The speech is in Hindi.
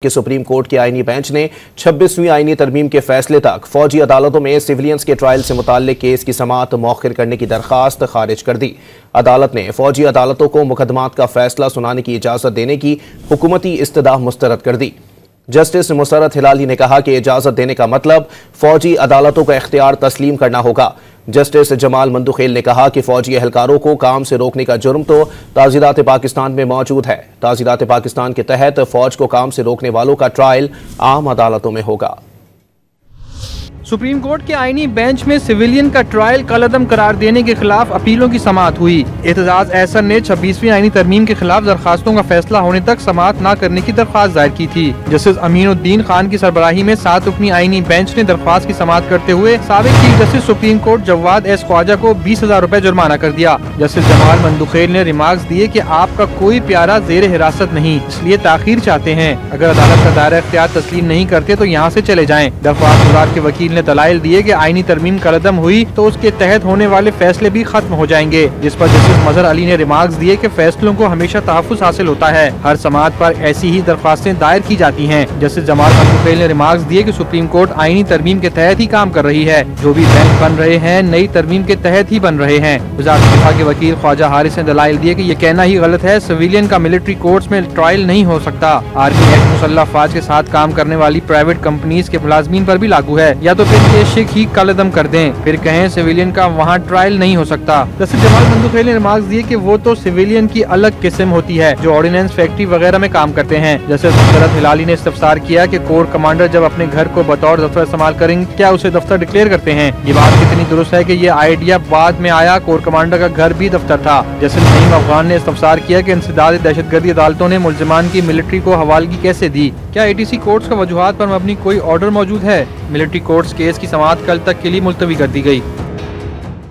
कि सुप्रीम कोर्ट के आईनी बेंच ने 26वीं आईनी तरमीम के फैसले तक फौजी अदालतों में सिविलियंस के ट्रायल से मुताल्लिक केस की समाअत मौखिर करने की दरखास्त खारिज कर दी। अदालत ने फौजी अदालतों को मुकदमात का फैसला सुनाने की इजाजत देने की हुकूमती इस्तदा मुस्तरद कर दी। जस्टिस मुसर्रत हिलाली ने कहा कि इजाजत देने का मतलब फौजी अदालतों का इख्तियार तस्लीम करना होगा। जस्टिस जमाल मंदुखेल ने कहा कि फौजी एहलकारों को काम से रोकने का जुर्म तो ताज़ीरात पाकिस्तान में मौजूद है। ताज़ीरात पाकिस्तान के तहत फौज को काम से रोकने वालों का ट्रायल आम अदालतों में होगा। सुप्रीम कोर्ट के आईनी बेंच में सिविलियन का ट्रायल कलअदम करार देने के खिलाफ अपीलों की समाअत हुई। एतजाज एहसन ने 26वीं आईनी तरमीम के खिलाफ दरखास्तों का फैसला होने तक समाअत न करने की दरख्वास्त दायर की थी। जस्टिस अमीनुद्दीन खान की सरबराही में 7 रुकनी आईनी बेंच ने दरख्वास्त की समाअत करते हुए साबिक chief justice supreme court Jawad S Khawaja को 20,000 रुपए जुर्माना कर दिया। जस्टिस जमाल मंदुखेल ने रिमार्क्स दिए कि आपका कोई प्यारा जेर हिरासत नहीं, इसलिए ताखीर चाहते हैं। अगर अदालत का दायरा इख्तियार तस्लीम नहीं करते तो यहाँ से चले जाएं। दरख्वास्त गुजार के वकील ने दलाइल दिए कि आईनी तरमीम कलअदम हुई तो उसके तहत होने वाले फैसले भी खत्म हो जाएंगे, जिस पर जस्टिस मजहर अली ने रिमार्क्स दिए कि फैसलों को हमेशा तहफ्फुज़ हासिल होता है, हर समाअत पर ऐसी ही दरख्वास्तें दायर की जाती हैं। जस्टिस जमाल मंदुखेल ने रिमार्क्स दिए कि सुप्रीम कोर्ट आईनी तरमीम के तहत ही काम कर रही है, जो भी बेंच बन रहे हैं नई तरमीम के तहत ही बन रहे हैं। वज़ारत दिफा के वकील ख्वाजा हारिस ने दलाइल दिए कि ये कहना ही गलत है, सिविलियन का मिलिट्री कोर्ट्स में ट्रायल नहीं हो सकता। आर्मी एक्ट मुसल्लह अफवाज के साथ काम करने वाली प्राइवेट कंपनीज के मुलाजमीन पर भी लागू है। या तो फिर केस ही कलअदम कर दें, फिर कहें सिविलियन का वहाँ ट्रायल नहीं हो सकता। जस्टिस जमाल मंदुखेल ने रिमार्क्स दिए कि वो तो सिविलियन की अलग किस्म होती है जो ऑर्डिनेंस फैक्ट्री वगैरह में काम करते हैं। जस्टिस मुसर्रत हिलाली ने इस्तफसार किया कि कोर कमांडर जब अपने घर को बतौर दफ्तर इस्तेमाल करेंगे क्या उसे दफ्तर डिक्लेयर करते हैं। ये बात कितनी दुरुस्त है कि ये आइडिया बाद में आया, कोर कमांडर का घर भी दफ्तर था। जस्टिस नईम अफगान ने इस्तफसार किया कि इंसदाद दहशतगर्दी अदालतों ने मुल्जिमान की मिलिट्री को हवालगी कैसे दी। क्या ATC कोर्ट्स का वजूहात पर मबनी कोई ऑर्डर मौजूद है। मिलिट्री कोर्ट्स केस की समाअत कल तक के लिए मुलतवी कर दी गई।